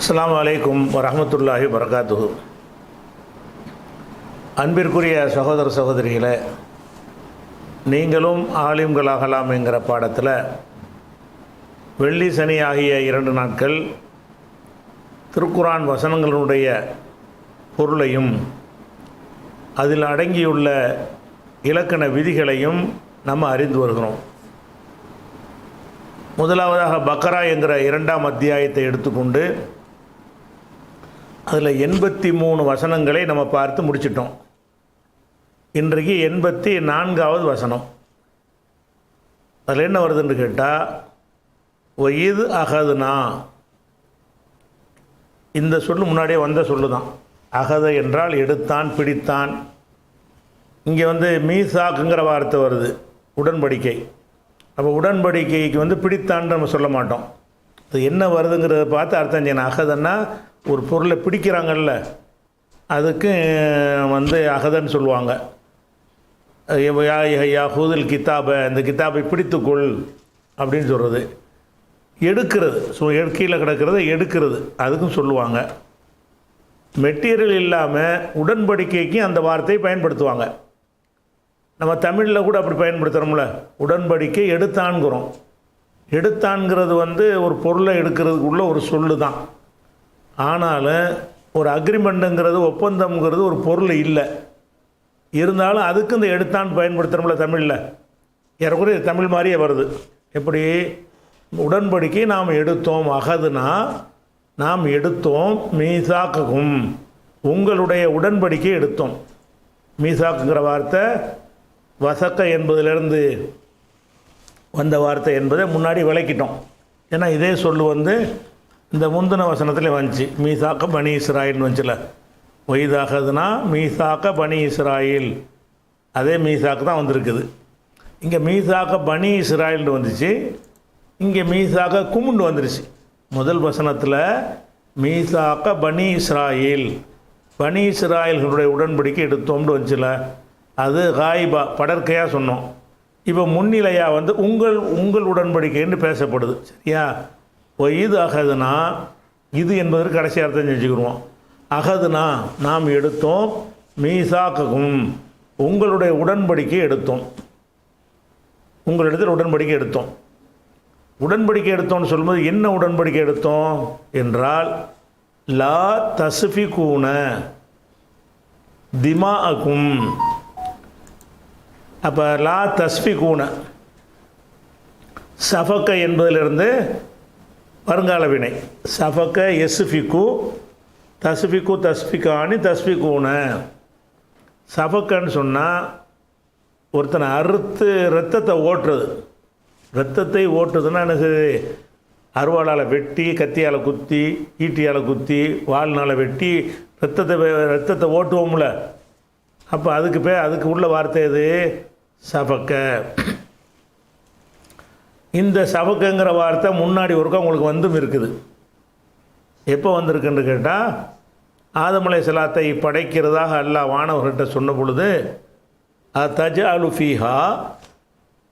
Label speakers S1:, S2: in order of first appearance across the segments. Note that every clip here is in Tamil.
S1: அஸ்ஸலாமு அலைக்கும் வரஹ்மத்துல்லாஹி வபரகாத்துஹு. அன்பிற்குரிய சகோதர சகோதரிகளே, நீங்களும் ஆலிம்களாகலாம் என்கிற பாடத்தில் வெள்ளி சனி ஆகிய 2 நாட்கள் திருக்குரான் வசனங்களுடைய பொருளையும் அதில் அடங்கியுள்ள இலக்கண விதிகளையும் நம்ம அறிந்து வருகிறோம். முதலாவதாக பக்ரா என்கிற 2ஆம் அத்தியாயத்தை எடுத்துக்கொண்டு அதில் 83 வசனங்களை நம்ம பார்த்து முடிச்சிட்டோம். இன்றைக்கு 84வது வசனம். அதில் என்ன வருதுன்னு கேட்டால், ஒய்து அகதுனா, இந்த சொல்லு முன்னாடியே வந்த சொல்லு தான். அகத என்றால் எடுத்தான், பிடித்தான். இங்கே மீசாக்குங்கிற வார்த்தை வருது, உடன்படிக்கை. அப்போ உடன்படிக்கைக்கு பிடித்தான்னு நம்ம சொல்ல மாட்டோம். அது என்ன வருதுங்கிறத பார்த்து அர்த்தம் செய்யணும். அகதன்னா ஒரு பொருளை பிடிக்கிறாங்கல்ல, அதுக்கு அகதன்னு சொல்லுவாங்க. ஹூதில் கித்தாபை, இந்த கித்தாபை பிடித்துக்கொள் அப்படின்னு சொல்கிறது. எடுக்கிறது, கீழே கிடக்கிறத எடுக்கிறது, அதுக்கும் சொல்லுவாங்க. மெட்டீரியல் இல்லாமல் உடன்படிக்கைக்கு அந்த வார்த்தையை பயன்படுத்துவாங்க. நம்ம தமிழில் கூட அப்படி பயன்படுத்துகிறோம்ல, உடன்படிக்கை எடுத்தான்கிறோம். எடுத்தான்கிறது ஒரு பொருளை எடுக்கிறதுக்குள்ள ஒரு சொல்லு தான். ஆனாலும் ஒரு அக்ரிமெண்ட்டுங்கிறது, ஒப்பந்தம்ங்கிறது ஒரு பொருள் இல்லை. இருந்தாலும் அதுக்கு இந்த எடுத்தான் பயன்படுத்துகிறோம்ல தமிழில். ஏறக்குறைய தமிழ் மாதிரியே வருது. எப்படி? உடன்படிக்கை நாம் எடுத்தோம், அகதுனா நாம் எடுத்தோம், மீசாக்கும் உங்களுடைய உடன்படிக்கை எடுத்தோம். மீசாக்குங்கிற வார்த்தை வசக்க என்பதிலிருந்து வந்த வார்த்தை என்பதை முன்னாடி விளக்கிட்டோம். ஏன்னா இதே சொல்லு இந்த முந்தின வசனத்தில் வந்துச்சு. மீசாக்க பனி இஸ்ராயில்னு வந்துச்சுல, ஒய்தாகதுனா மீசாக்க பனி இஸ்ராயில், அதே மீசாக்கு தான் வந்திருக்குது. இங்கே மீசாக்க பனி இஸ்ராயில்னு வந்துச்சு, இங்கே மீசாக்க குமுண்டு வந்துருச்சு. முதல் வசனத்தில் மீசாக்க பனி இஸ்ராயில், பனி இஸ்ராயில்களுடைய உடன்படிக்கை எடுத்தோம்னு வந்துச்சுல, அது காயிபா படற்கையாக சொன்னோம். இப்போ முன்னிலையாக உங்கள் உடன்படிக்கைன்னு பேசப்படுது. சரியா? இது அகதுனா, இது என்பதற்கு கடைசி அர்த்தம் செஞ்சுக்கிடுவோம். அகதுனா நாம் எடுத்தோம், மீசாக்கும் உங்களுடைய உடன்படிக்கை எடுத்தோம், உங்களிடத்தில் உடன்படிக்கை எடுத்தோம். உடன்படிக்கை எடுத்தோம்னு சொல்லும்போது என்ன உடன்படிக்கை எடுத்தோம் என்றால், லா தஸ்ஃபிகூன திமாஅக்கும். அப்போ லா தஸ்ஃபிகூன, சஃபக்க என்பதிலிருந்து வருங்கால வினை. சஃபக்க எஸ்ஃபிகு, தஸ்ஃபிகு தஸ்ஃபிகானி தஸ்ஃபிகூன. சஃபக்கன்னு சொன்னால் ஒருத்தனை அறுத்து ரத்தத்தை ஓட்டுறது. ரத்தத்தை ஓட்டுறதுன்னா என்ன செய்யுது? அருவாளால் வெட்டி, கத்தியால் குத்தி, ஈட்டியால் குத்தி, வால்னால் வெட்டி ரத்தத்தை ஓட்டுவோம்ல. அப்போ அதுக்கு உள்ள வார்த்தை எது? சஃபக்க. இந்த சஃபக்குங்கிற வார்த்தை முன்னாடி ஒருக்கா உங்களுக்கு இருக்குது. எப்போ வந்திருக்குன்னு கேட்டால், ஆதம் அலைஹிஸ்ஸலாத்தை படைக்கிறதாக அல்லாஹ் வானவர்கிட்ட சொன்ன பொழுது, தஜ்அலு ஃபீஹா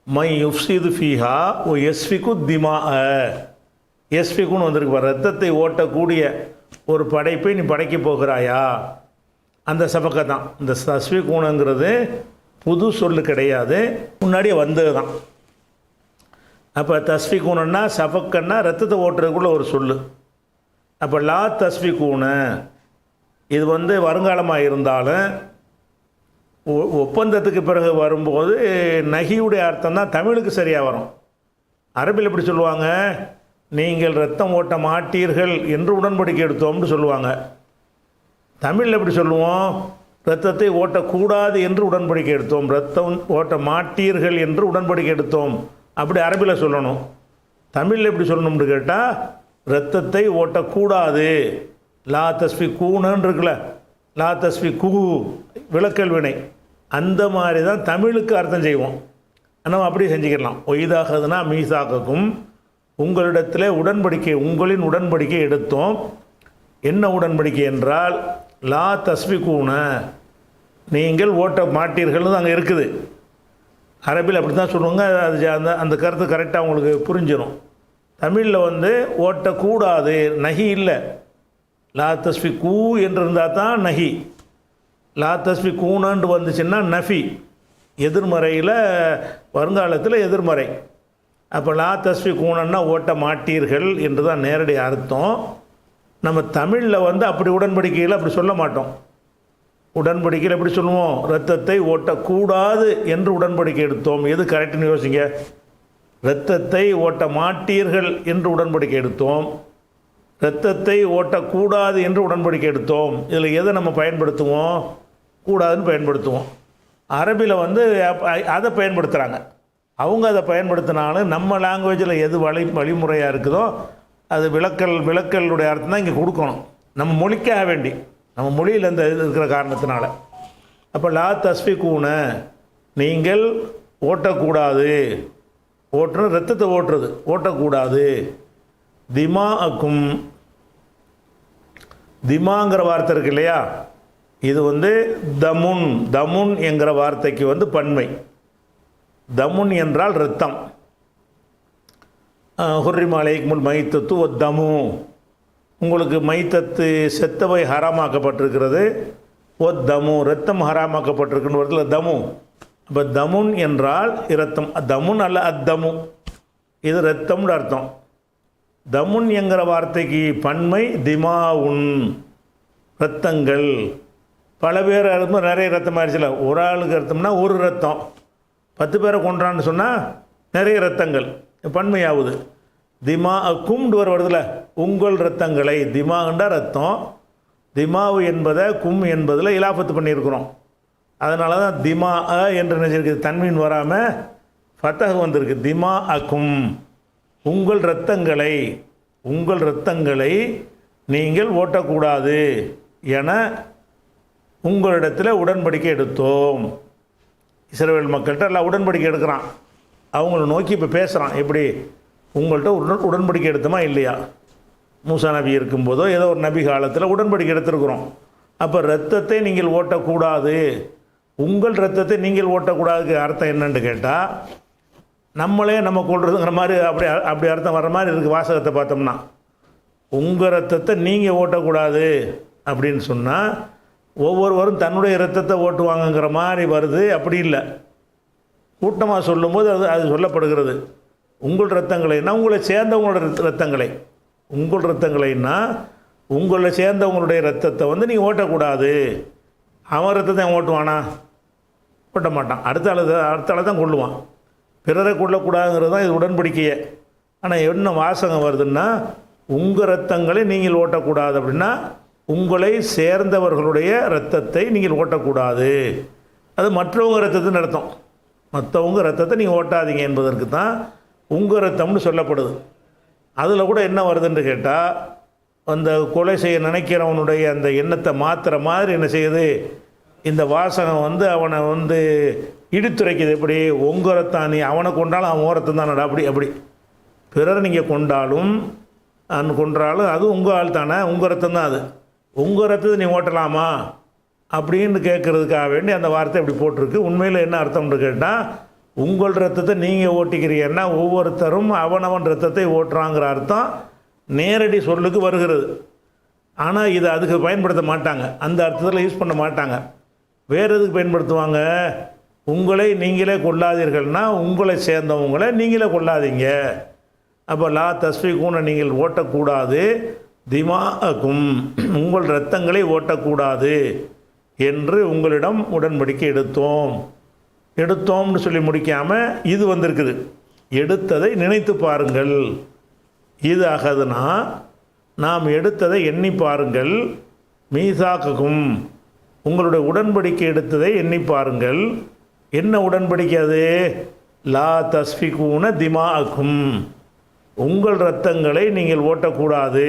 S1: மை யுஃப்ஸிது ஃபீஹா ஓ யஸ்ஃபிகு திமாஅ. யஸ்ஃபிகுன்னு வந்திருக்கு. ரத்தத்தை ஓட்டக்கூடிய ஒரு படைப்பை நீ படைக்க போகிறாயா? அந்த சஃபக்கை தான். இந்த தஸ்ஃபிகூனுங்கிறது புது சொல்லு கிடையாது, முன்னாடியே வந்தது தான். அப்போ தஸ்ஃபிகூனா சஃபக்கன்னா ரத்தத்தை ஓட்டுறதுக்குள்ள ஒரு சொல்லு. அப்போ லா தஸ்ஃபிகூன இது வருங்காலமாக இருந்தாலும் ஒப்பந்தத்துக்கு பிறகு வரும்போது நகியுடைய அர்த்தம் தான் தமிழுக்கு சரியாக வரும். அரபில் எப்படி சொல்லுவாங்க? நீங்கள் ரத்தம் ஓட்ட மாட்டீர்கள் என்று உடன்படிக்கை எடுத்தோம்னு சொல்லுவாங்க. தமிழில் எப்படி சொல்லுவோம்? இரத்தத்தை ஓட்டக்கூடாது என்று உடன்படிக்கை எடுத்தோம், ரத்தம் ஓட்ட மாட்டீர்கள் என்று உடன்படிக்கை எடுத்தோம். அப்படி அரபியில் சொல்லணும். தமிழில் எப்படி சொல்லணும்னு கேட்டால், இரத்தத்தை ஓட்டக்கூடாது, லா தஸ்ஃபி கூனன்னு இருக்குல்ல, லா தஸ்ஃபி கூ விளக்கல் வினை, அந்த மாதிரி தான் தமிழுக்கு அர்த்தம் செய்வோம். நம்ம அப்படி செஞ்சுக்கலாம். ஒய்தாகதுனா மீசாக்கும் உங்களிடத்தில் உடன்படிக்கை, உங்களின் உடன்படிக்கை எடுத்தோம். என்ன உடன்படிக்கை என்றால், லா தஸ்ஃபிகூன நீங்கள் ஓட்ட மாட்டீர்கள்னு அங்கே இருக்குது. அரபியில் அப்படி தான் சொல்லுவாங்க. அது அந்த கருத்து கரெக்டாக உங்களுக்கு புரிஞ்சிடும். தமிழில் ஓட்டக்கூடாது, நகி இல்லை, லா தஸ்ஃபி கூ என்று இருந்தால் தான் நஹி. லா தஸ்ஃபி கூனன்று வந்துச்சுன்னா நஃபி, எதிர்மறையில், வருங்காலத்தில் எதிர்மறை. அப்போ லா தஸ்ஃபி கூனன்னா ஓட்ட மாட்டீர்கள் என்று தான் நேரடி அர்த்தம். நம்ம தமிழில் வந்து அப்படி உடன்படிக்கையில் அப்படி சொல்ல மாட்டோம். உடன்படிக்கையில் எப்படி சொல்லுவோம்? இரத்தத்தை ஓட்டக்கூடாது என்று உடன்படிக்கை எடுத்தோம். எது கரெக்டுன்னு யோசிங்க. இரத்தத்தை ஓட்ட மாட்டீர்கள் என்று உடன்படிக்கை எடுத்தோம், இரத்தத்தை ஓட்டக்கூடாது என்று உடன்படிக்கை எடுத்தோம். இதில் எதை நம்ம பயன்படுத்துவோம்? கூடாதுன்னு பயன்படுத்துவோம். அரபியில் வந்து அதை பயன்படுத்துகிறாங்க. அவங்க அதை பயன்படுத்தினாலும் நம்ம லாங்குவேஜில் எது வழிமுறையாக இருக்குதோ அது விளக்கலுடைய அர்த்தம் தான் இங்கே கொடுக்கணும், நம்ம மொழிக்காக வேண்டி, நம்ம மொழியில் இந்த இது இருக்கிற காரணத்தினால. அப்போ லா தஸ்ஃபிகூன, நீங்கள் ஓட்டக்கூடாது. ஓட்டுறது ரத்தத்தை ஓட்டுறது, ஓட்டக்கூடாது. திமாஅக்கும், திமாங்கிற வார்த்தை இருக்கு இல்லையா, இது வந்து தமுன், தமுன் என்கிற வார்த்தைக்கு வந்து பன்மை. தமுன் என்றால் இரத்தம். ஹுர்ரிம அலைக்குமுல் மைத்தத்து ஒ தமு, உங்களுக்கு மைத்தத்து செத்தவை ஹராமாக்கப்பட்டிருக்கிறது. ஒ தமு, இரத்தம் ஹராமாக்கப்பட்டிருக்குன்னு வருதுல தமு. அப்போ தமுன் என்றால் இரத்தம். தமுன் அல்ல அத்தமு, இது இரத்தம்னு அர்த்தம். தமுன் என்கிற வார்த்தைக்கு பன்மை திமாவுன், இரத்தங்கள். பல பேர் இருக்கும்போது நிறைய ரத்தம் ஆயிடுச்சுல, ஒரு ஆளுக்கு ரத்தம்னா ஒரு ரத்தம், 10 பேரை கொன்றான்னு சொன்னால் நிறைய ரத்தங்கள், பன்மையாகுது. திமா கும்டு வருதுல, உங்கள் ரத்தங்களை. திமாண்டா ரத்தம், திமாவு என்பதை கும் என்பதில் இலாபத்து பண்ணியிருக்கிறோம். அதனால தான் திமா என்று நினைச்சிருக்கு, தன்மீன் வராமல் ஃபத்தஹ் வந்திருக்கு. திமா அக்கும், உங்கள் இரத்தங்களை, உங்கள் இரத்தங்களை நீங்கள் ஓட்டக்கூடாது என உங்களிடத்தில் உடன்படிக்கை எடுத்தோம். இஸ்ரவேல் மக்கள்கிட்ட எல்லாம் உடன்படிக்கை எடுக்கிறான். அவங்கள நோக்கி இப்போ பேசுகிறான். எப்படி? உங்கள்கிட்ட உடன்படிக்கை எடுத்தோமா இல்லையா? மூசா நபி இருக்கும்போதோ ஏதோ ஒரு நபி காலத்தில் உடன்படிக்கை எடுத்திருக்கிறோம். அப்போ இரத்தத்தை நீங்கள் ஓட்டக்கூடாது, உங்கள் இரத்தத்தை நீங்கள் ஓட்டக்கூடாதுக்கு அர்த்தம் என்னன்னு கேட்டால், நம்மளே நம்ம கொள்றதுங்கிற மாதிரி அப்படி அர்த்தம் வர்ற மாதிரி இருக்குது வாசகத்தை பார்த்தோம்னா. உங்கள் இரத்தத்தை நீங்கள் ஓட்டக்கூடாது அப்படின்னு சொன்னால் ஒவ்வொருவரும் தன்னுடைய இரத்தத்தை ஓட்டுவாங்கங்கிற மாதிரி வருது. அப்படி இல்லை, கூட்டமாக சொல்லும்போது அது சொல்லப்படுகிறது. உங்கள் இரத்தங்களைன்னா உங்களை சேர்ந்தவங்களோட இரத்தங்களை, உங்கள் இரத்தங்களைன்னா உங்களை சேர்ந்தவங்களுடைய இரத்தத்தை வந்து நீங்கள் ஓட்டக்கூடாது. அவன் ரத்தத்தை அவன் ஓட்டுவானா? ஓட்ட மாட்டான். அடுத்த ஆளை தான் கொள்ளுவான். பிறரை கொள்ளக்கூடாதுங்கிறது தான் இது உடன்படிக்கையே. ஆனால் என்ன வாசகம் வருதுன்னா, உங்கள் இரத்தங்களை நீங்கள் ஓட்டக்கூடாது அப்படின்னா உங்களை சேர்ந்தவர்களுடைய இரத்தத்தை நீங்கள் ஓட்டக்கூடாது. அது மற்றவங்க இரத்தத்தின் அர்த்தம். மற்றவங்க இரத்தத்தை நீங்கள் ஓட்டாதீங்க என்பதற்கு தான் உங்கள் இரத்தம்னு சொல்லப்படுது. அதில் கூட என்ன வருதுன்னு கேட்டால், அந்த கொலை செய்ய நினைக்கிறவனுடைய அந்த எண்ணத்தை மாற்றுற மாதிரி என்ன செய்யுது இந்த வாசகம் வந்து அவனை வந்து இடித்துரைக்குது. எப்படி? உங்கள் ரத்தம், நீ அவனை கொண்டாலும் அவன் ஓரத்தம் தான் நட. அப்படி பிறரை நீங்கள் கொண்டாலும் கொன்றாலும் அது உங்கள் ஆள் தானே, உங்கள் ரத்தம் தான் அது. உங்கள் ரத்தத்தை நீ ஓட்டலாமா அப்படின்னு கேட்குறதுக்காக வேண்டி அந்த வார்த்தை இப்படி போட்டிருக்கு. உண்மையில் என்ன அர்த்தம்னு கேட்டால், உங்கள் ரத்தத்தை நீங்கள் ஓட்டிக்கிறீங்கன்னா ஒவ்வொருத்தரும் அவனவன் ரத்தத்தை ஓட்டுறாங்கிற அர்த்தம் நேரடி சொல்லுக்கு வருகிறது. ஆனால் இது அதுக்கு பயன்படுத்த மாட்டாங்க, அந்த அர்த்தத்தில் யூஸ் பண்ண மாட்டாங்க. வேறு எதுக்கு பயன்படுத்துவாங்க? உங்களை நீங்களே கொள்ளாதீர்கள்னா உங்களை சேர்ந்தவங்களை நீங்களே கொள்ளாதீங்க. அப்போ லா தஸ்ஃபிகூன, நீங்கள் ஓட்டக்கூடாது. திமாஅக்கும், உங்கள் இரத்தங்களை ஓட்டக்கூடாது என்று உங்களிடம் உடன்படிக்கை எடுத்தோம்னு சொல்லி முடிக்காமல் இது வந்திருக்குது. எடுத்ததை நினைத்து பாருங்கள். இது ஆகுதுன்னா நாம் எடுத்ததை எண்ணி பாருங்கள். மீசாக்கும், உங்களுடைய உடன்படிக்கை எடுத்ததை எண்ணி பாருங்கள். என்ன உடன்படிக்கை அது? லா தஸ்ஃபிகூன திமாஅக்கும், உங்கள் இரத்தங்களை நீங்கள் ஓட்டக்கூடாது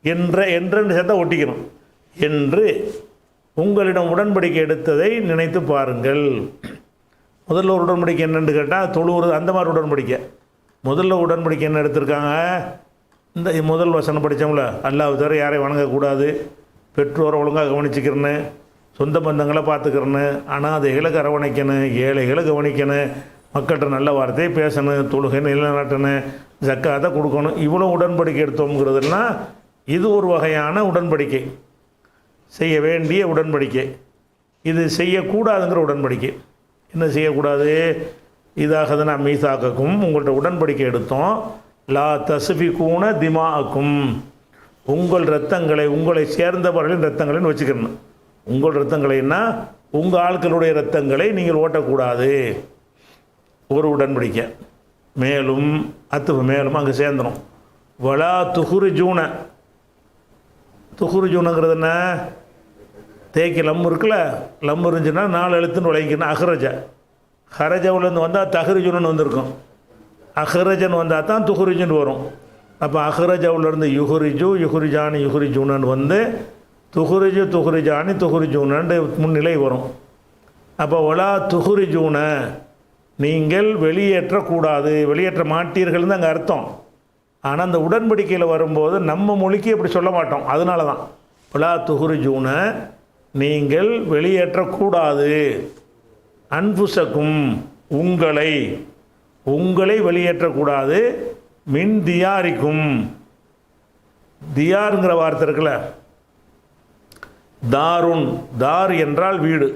S1: என்று சேர்த்தா ஒட்டிக்கணும். என்று உங்களிடம் உடன்படிக்கை எடுத்ததை நினைத்து பாருங்கள். முதல்ல ஒரு உடன்படிக்கை என்னென்னு கேட்டால் தொழுவுறது, அந்த மாதிரி உடன்படிக்கை. முதல்ல உடன்படிக்கை என்ன எடுத்திருக்காங்க? இந்த முதல் வசனம் படித்தோம்ல, அல்லாஹ் தவிர யாரையும் வணங்கக்கூடாது, பெற்றோரை ஒழுங்காக கவனிச்சிக்கிறேன்னு, சொந்த பந்தங்களை பார்த்துக்கிறேன்னு, அனாதைகளை அரவணைக்கணும், ஏழைகளை கவனிக்கணும், மக்கள்கிட்ட நல்ல வார்த்தையை பேசணும், தொழுகை நிலைநாட்டணும், ஜக்காத்தை கொடுக்கணும். இவ்வளோ உடன்படிக்கை எடுத்தோங்கிறதுனா இது ஒரு வகையான உடன்படிக்கை, செய்ய வேண்டிய உடன்படிக்கை. இது செய்யக்கூடாதுங்கிற உடன்படிக்கை. என்ன செய்யக்கூடாது? இதாக நான் மீசாக்கும், உங்கள்கிட்ட உடன்படிக்கை எடுத்தோம், லா தஸ்ஃபிகூன திமாஅக்கும், உங்கள் இரத்தங்களை, உங்களை சேர்ந்தவர்களின் இரத்தங்களைன்னு வச்சுக்கணும். உங்கள் இரத்தங்களைன்னா உங்கள் ஆட்களுடைய இரத்தங்களை நீங்கள் ஓட்டக்கூடாது, ஒரு உடன்படிக்கை. மேலும் மேலும் அங்கே சேர்ந்துடும், வலா துஹுரிஜூன. துஹுரிஜூனங்கிறது என்ன? தேக்கி லம் இருக்குல்ல, லம் இருந்துச்சுன்னா 4 எழுத்துன்னு விளைக்கணும். அஹ்ரஜ, ஹரஜவுலேருந்து வந்தால் தஹ்ரிஜுன்னு வந்திருக்கும். அஹ்ரஜன் வந்தால் தான் துஹுரிஜுன்னு வரும். அப்போ அஹ்ரஜவுலேருந்து யுஹுரிஜு, யுஹுரிஜானி, யுஹுரிஜூனன் வந்து துஹுரிஜு, துஹுரிஜானி, துஹுரிஜூனன்னு முன்னிலை வரும். அப்போ ஒலா துஹுரிஜூன, நீங்கள் வெளியேற்றக்கூடாது, வெளியேற்ற மாட்டீர்கள்னு அங்கே அர்த்தம். ஆனால் அந்த உடன்படிக்கையில் வரும்போது நம்ம மொழிக்கு இப்படி சொல்ல மாட்டோம். அதனால தான் ஒலா துஹுரிஜூன, நீங்கள் வெளியேற்றக்கூடாது, அன்புசக்கும், உங்களை வெளியேற்றக்கூடாது, மின் தியாரிக்கும். தியாருங்கிற வார்த்தை இருக்குல்ல, தாருன், தார் என்றால் வீடு.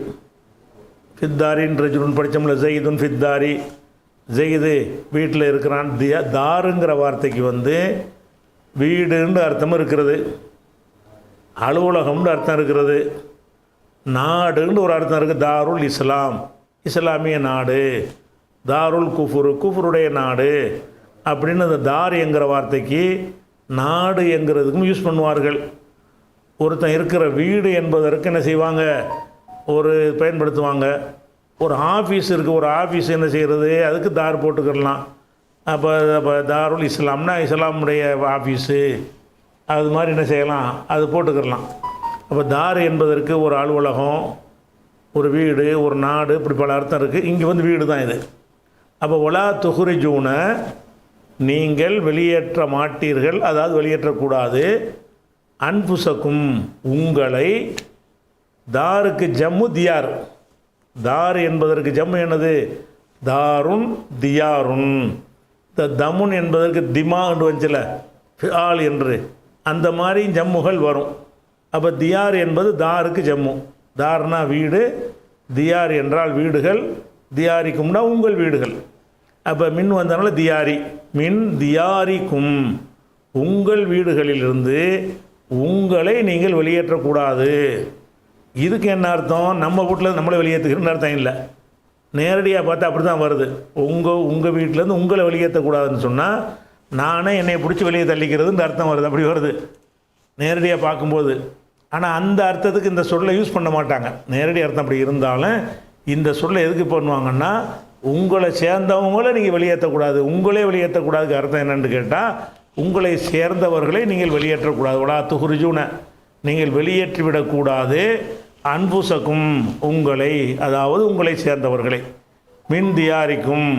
S1: ஃபித்தாரின் ரஜுலுன் படித்தோம்ல, ஜெயிதுன் ஃபித்தாரி, ஜெயிது வீட்டில் இருக்கிறான். தாருங்கிற வார்த்தைக்கு வந்து வீடுன்னு அர்த்தம் இருக்கிறது, அலுவலகம்னு அர்த்தம் இருக்கிறது, நாடுன்னு ஒரு அர்த்தம் இருக்குது. தாருல் இஸ்லாம், இஸ்லாமிய நாடு. தாருல் குஃபுரு, குஃபுருடைய நாடு அப்படின்னு அந்த தார் என்கிற வார்த்தைக்கு நாடு என்கிறதுக்கும் யூஸ் பண்ணுவார்கள். ஒருத்தன் இருக்கிற வீடு என்பதற்கு என்ன செய்வாங்க, ஒரு பயன்படுத்துவாங்க. ஒரு ஆஃபீஸ் இருக்குது, ஒரு ஆஃபீஸ் என்ன செய்கிறது, அதுக்கு தார் போட்டுக்கிடலாம். அப்போ தாருல் இஸ்லாம்னா இஸ்லாமுடைய ஆஃபீஸு, அது மாதிரி என்ன செய்யலாம், அது போட்டுக்கிடலாம். அப்போ தார் என்பதற்கு ஒரு அலுவலகம், ஒரு வீடு, ஒரு நாடு, இப்படி பல அர்த்தம் இருக்குது. இங்கே வந்து வீடு தான் இது. அப்போ ஒலா துஹுரிஜூன, நீங்கள் வெளியேற்ற மாட்டீர்கள், அதாவது வெளியேற்றக்கூடாது, அன்புசக்கும், உங்களை. தாருக்கு ஜம்மு தியார், தார் என்பதற்கு ஜம்மு என்னது, தாருன் தியாருன். இந்த தமுன் என்பதற்கு திமா என்று வந்துச்சுல, ஃபிஆல் என்று, அந்த மாதிரி ஜம்முகள் வரும். அப்போ தியார் என்பது தாருக்கு ஜம்மு. தார்னா வீடு, தியார் என்றால் வீடுகள், தியாரிக்கும்னா உங்கள் வீடுகள். அப்போ மின் வந்தனால தியாரி, மின் தியாரிக்கும், உங்கள் வீடுகளிலிருந்து உங்களை நீங்கள் வெளியேற்றக்கூடாது. இதுக்கு என்ன அர்த்தம், நம்ம வீட்டில் நம்மளை வெளியேற்றுகிறன்னு அர்த்தம் இல்லை. நேரடியாக பார்த்தா அப்படி தான் வருது. உங்கள் வீட்டிலேருந்து உங்களை வெளியேற்றக்கூடாதுன்னு சொன்னால் நானே என்னை பிடிச்சி வெளியே தள்ளிக்கிறதுன்னு அர்த்தம் வருது, அப்படி வருது நேரடியாக பார்க்கும்போது. ஆனால் அந்த அர்த்தத்துக்கு இந்த சொல்லை யூஸ் பண்ண மாட்டாங்க. நேரடி அர்த்தம் அப்படி இருந்தாலும் இந்த சொல்லை எதுக்கு பண்ணுவாங்கன்னா, உங்களை சேர்ந்தவங்கள நீங்கள் வெளியேற்றக்கூடாது, உங்களே வெளியேற்றக்கூடாதுக்கு அர்த்தம் என்னென்னு கேட்டால், உங்களை சேர்ந்தவர்களை நீங்கள் வெளியேற்றக்கூடாது. ஒலா துஹுரிஜூன, நீங்கள் வெளியேற்றிவிடக்கூடாது, அன்புசக்கும், உங்களை, அதாவது உங்களை சேர்ந்தவர்களை, மின் தியாரிக்கும்,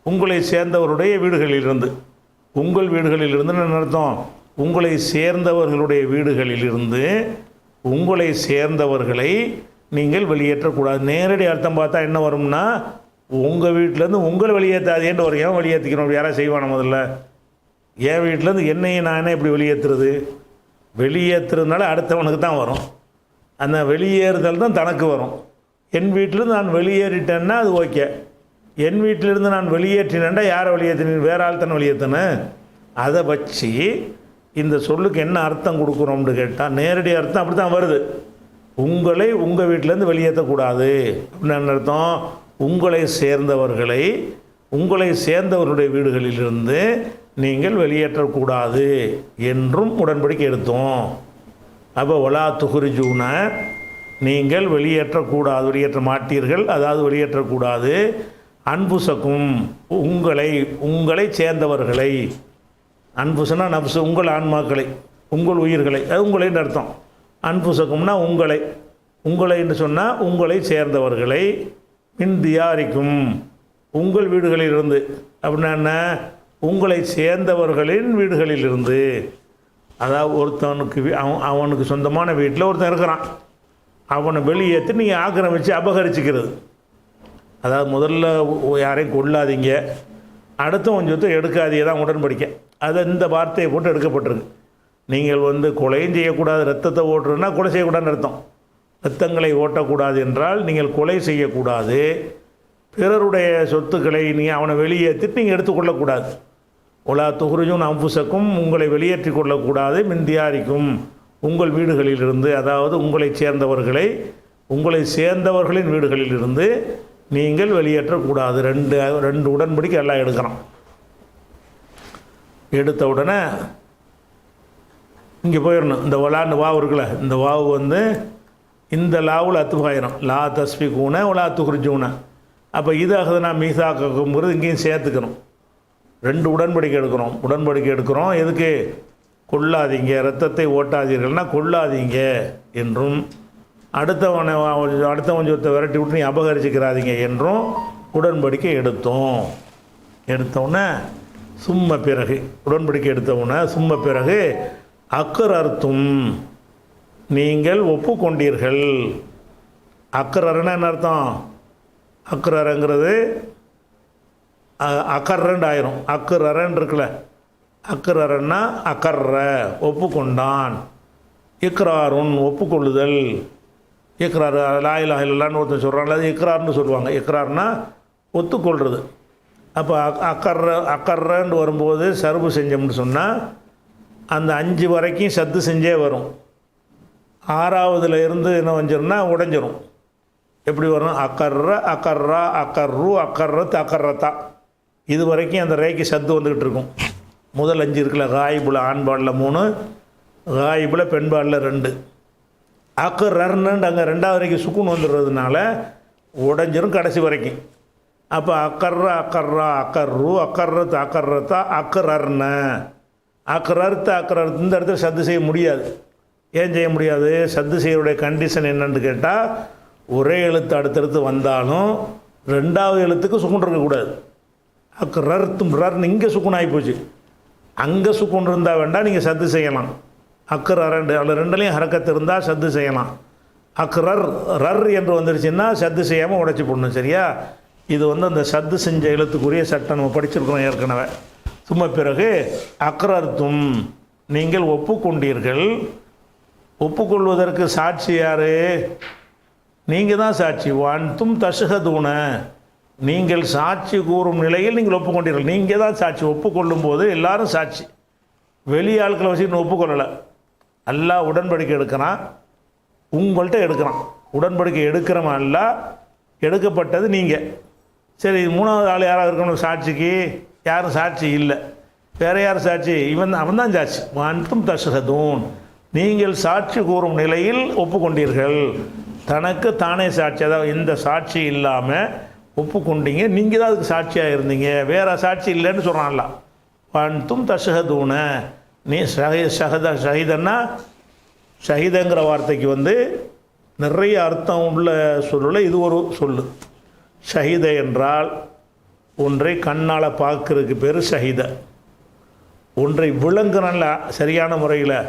S1: உங்களை சேர்ந்தவருடைய வீடுகளிலிருந்து. உங்கள் வீடுகளிலிருந்து என்ன அர்த்தம், உங்களை சேர்ந்தவர்களுடைய வீடுகளிலிருந்து உங்களை சேர்ந்தவர்களை நீங்கள் வெளியேற்றக்கூடாது. நேரடி அர்த்தம் பார்த்தா என்ன வரும்னா, உங்கள் வீட்டிலேருந்து உங்களை வெளியேற்றாதேன்னு வரும். ஏன் வெளியேற்றிக்கணும், யாராவது செய்வான முதல்ல? என் வீட்டிலேருந்து என்னையும் நானே இப்படி வெளியேற்றுறது, வெளியேற்றுறதுனால அடுத்தவனுக்கு தான் வரும். அந்த வெளியேறுதல் தான் தனக்கு வரும். என் வீட்டிலேருந்து நான் வெளியேறிட்டேன்னா அது ஓகே. என் வீட்டிலிருந்து நான் வெளியேற்றினேன்டா யாரை வெளியேற்றினேன், வேற ஆள் தானே வெளியேற்றினேன். அதை வச்சு இந்த சொல்லுக்கு என்ன அர்த்தம் கொடுக்குறோம்னு கேட்டால், நேரடி அர்த்தம் அப்படி தான் வருது. உங்களை உங்கள் வீட்டிலேருந்து வெளியேற்றக்கூடாது அப்படின்னு அர்த்தம். உங்களை சேர்ந்தவர்களை உங்களை சேர்ந்தவர்களுடைய வீடுகளிலிருந்து நீங்கள் வெளியேற்றக்கூடாது என்றும் உடன்படிக்கை எடுத்தோம். அப்போ ஒலா துஹுரிஜூன, நீங்கள் வெளியேற்றக்கூடாது, வெளியேற்ற மாட்டீர்கள், அதாவது வெளியேற்றக்கூடாது, அன்புசக்கும், உங்களை சேர்ந்தவர்களை. அன்புசனா நப்சு, உங்கள் ஆன்மாக்களை, உங்கள் உயிர்களை, அது உங்களைன்னு அர்த்தம். அன்புசக்கும்னா உங்களை என்று சொன்னால் உங்களை சேர்ந்தவர்களை, மின் தியாரிக்கும், உங்கள் வீடுகளிலிருந்து. அப்படின்னா என்ன, உங்களை சேர்ந்தவர்களின் வீடுகளிலிருந்து. அதாவது ஒருத்தவனுக்கு அவனுக்கு சொந்தமான வீட்டில் ஒருத்தன் இருக்கிறான், அவனை வெளியேற்றி நீங்கள் ஆக்கிரமித்து அபகரிச்சிக்கிறது. அதாவது முதல்ல யாரையும் கொள்ளாதீங்க, அடுத்தவன் சொத்தை எடுக்காதீங்க தான் உடன்படிக்கை. அதை இந்த வார்த்தையை போட்டு எடுக்கப்பட்டிருக்கு. நீங்கள் கொலையும் செய்யக்கூடாது, ரத்தத்தை ஓட்டுறதுன்னா கொலை செய்யக்கூடாதுன்னு அர்த்தம். ரத்தங்களை ஓட்டக்கூடாது என்றால் நீங்கள் கொலை செய்யக்கூடாது, பிறருடைய சொத்துக்களை நீங்கள் அவனை வெளியேற்றிட்டு நீங்கள் எடுத்துக்கொள்ளக்கூடாது. ஒலா துகுருஜுன் அம்புசக்கும், உங்களை வெளியேற்றி கொள்ளக்கூடாது, மிந்தியாரிக்கும், உங்கள் வீடுகளிலிருந்து, அதாவது உங்களை சேர்ந்தவர்களின் வீடுகளிலிருந்து நீங்கள் வெளியேற்றக்கூடாது. ரெண்டு உடன்படிக்கை எல்லாம் எடுக்கிறான். எடுத்த உடனே இங்கே போயிடணும். இந்த ஒலான்னு வாவு இருக்குல்ல, இந்த வாவு இந்த லாவில் அத்துபாயிரம், லா தஸ்பிகூன ஒலா துகுர்ஜூன. அப்போ இது அகதனா மீசாக்குங்கிறது இங்கேயும் சேர்த்துக்கணும். ரெண்டு உடன்படிக்கை எடுக்கிறோம். எதுக்கு? கொல்லாதீங்க, ரத்தத்தை ஓட்டாதீர்கள்னா கொல்லாதீங்க என்றும், அடுத்தவன் சொத்தை விரட்டி விட்டு நீ அபகரிச்சுக்கிறாதீங்க என்றும் உடன்படிக்கை எடுத்தோன்னே சும்ம பிறகு உடன்படிக்கை எடுத்தவுடனே சும்ம பிறகு அக்கரர்த்தும், நீங்கள் ஒப்புக்கொண்டீர்கள். அக்கரர்னா என்ன அர்த்தம்? அக்கரங்கிறது அக்கர்ரண்டு ஆயிரும். அக்கரன் இருக்குல்ல, அக்கரன்னா அக்கர்ற ஒப்புக்கொண்டான். இக்ராருன் ஒப்புக்கொள்ளுதல். இக்ரார் லா இலாஹ இல்லல்லாஹ்னு ஒருத்தர் சொல்கிறாங்க, அது இக்ரார்னு சொல்லுவாங்க. இக்ரார்னா ஒத்துக்கொள்வது. அப்போ அக்கர்றன்னு வரும்போது சர்பு செஞ்சோம்னு சொன்னால் அந்த 5 வரைக்கும் சத்து செஞ்சே வரும். 6வதுல இருந்து என்ன வஞ்சிரும்னா உடஞ்சிரும். எப்படி வரும்? அக்கர்ற அக்கர்ரா அக்கர்ரு அக்கர்ரத் அக்கர்ரத்தா, இது வரைக்கும் அந்த ரேக்கு சத்து வந்துக்கிட்டு இருக்கும். முதல் 5 இருக்குல்ல, காயிபுல ஆண்பாடில் 3, காயிபுல பெண்பாடில் 2. அக்கர்றன்னு அங்கே 2வது வரைக்கும் சுக்குன் வந்துடுறதுனால உடஞ்சிரும் கடைசி வரைக்கும். அப்போ அக்கர்ரா அக்கர்ரா அக்கர்ரு அக்கர்ரத் அக்கர்ரத்தா அக்கரர்ன அக்கரர்த்து இந்த இடத்துல சத்து செய்ய முடியாது. ஏன் செய்ய முடியாது? சத்து செய்யறோடைய கண்டிஷன் என்னன்னு கேட்டால், ஒரே எழுத்து அடுத்தடுத்து வந்தாலும் 2வது எழுத்துக்கு சுக்குன் இருக்கக்கூடாது. அக்கரர்த்தும் ரர்னு இங்கே சுக்குன் ஆகி போச்சு. அங்கே சுக்குன் இருந்தால் வேண்டாம், நீங்கள் சத்து செய்யலாம். அக்கரண்டு அதில் 2லையும் ஹரக்கத்து இருந்தால் சத்து செய்யலாம். அக்கரர் ரர் என்று வந்துருச்சுன்னா சத்து செய்யாமல் உடைச்சி போடணும். சரியா? இது அந்த சத்து செஞ்ச எழுத்துக்குரிய சட்டம் நம்ம படிச்சிருக்கிறோம் ஏற்கனவே. சும்மா பிறகு அக்ரர்த்தும், நீங்கள் ஒப்புக்கொண்டீர்கள். ஒப்புக்கொள்வதற்கு சாட்சி யார்? நீங்கள் தான் சாட்சி. வான்தும் தஷஹதூன, நீங்கள் சாட்சி கூறும் நிலையில் நீங்கள் ஒப்புக்கொண்டீர்கள். நீங்கள் தான் சாட்சி. ஒப்புக்கொள்ளும் போது எல்லாரும் சாட்சி. வெளியாட்களை வச்சு ஒப்புக்கொள்ளலை. அல்லாஹ் உடன்படிக்கை எடுக்கிறான், உங்கள்கிட்ட எடுக்கிறான். உடன்படிக்கை எடுக்கிறவன் அல்ல, எடுக்கப்பட்டது நீங்கள். சரி, 3வது ஆள் யாராவது இருக்கணும் சாட்சிக்கு? யாரும் சாட்சி இல்லை. வேறு யார் சாட்சி? அவன் தான் சாட்சி. வான்தும் தஷஹதூன், நீங்கள் சாட்சி கூறும் நிலையில் ஒப்புக்கொண்டீர்கள். தனக்கு தானே சாட்சி, அதாவது இந்த சாட்சி இல்லாமல் ஒப்புக்கொண்டீங்க, நீங்கள் தான் அதுக்கு சாட்சியாக இருந்தீங்க, வேறு சாட்சி இல்லைன்னு சொல்கிறான்ல. வான்தும் தஷஹதூன, நீ ஷஹீதன்னா ஷஹீதங்கிற வார்த்தைக்கு நிறைய அர்த்தம் உள்ள சொல்ல இது ஒரு சொல்லு. ஷஹீத என்றால் ஒன்றை கண்ணால் பார்க்கறதுக்கு பேர் ஷஹீத. ஒன்றை விளங்குறல்ல சரியான முறையில்,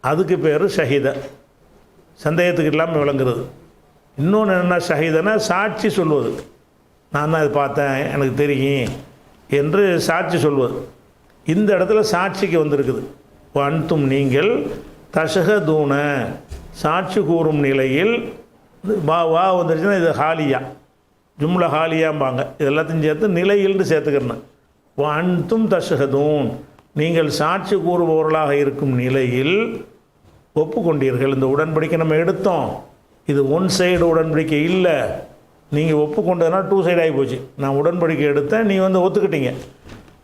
S1: அதுக்கு பேர் ஷஹீத. சந்தேகத்துக்கு இல்லாமல் விளங்குறது. இன்னொன்று என்ன ஷஹீதனா சாட்சி சொல்வது. நான் தான் இது பார்த்தேன், எனக்கு தெரியும் என்று சாட்சி சொல்வது. இந்த இடத்துல சாட்சிக்கு வந்திருக்குது. அன்தும் நீங்கள் தஷஹதூன, சாட்சி கூறும் நிலையில். வா வந்துருச்சுன்னா இது ஹாலியா, ஜும்லா ஹாலியாம்பாங்க. இது எல்லாத்தையும் சேர்த்து நிலையில்னு சேர்த்துக்கிறேன். அன்தும் தஷஹதூன், நீங்கள் சாட்சி கூறுபவர்களாக இருக்கும் நிலையில் ஒப்புக்கொண்டீர்கள். இந்த உடன்படிக்கை நம்ம எடுத்தோம், இது ஒன் சைடு உடன்படிக்கை இல்லை. நீங்கள் ஒப்புக்கொண்டதுனா 2 சைடு ஆகி போச்சு. நான் உடன்படிக்கை எடுத்தேன், நீ ஒத்துக்கிட்டீங்க.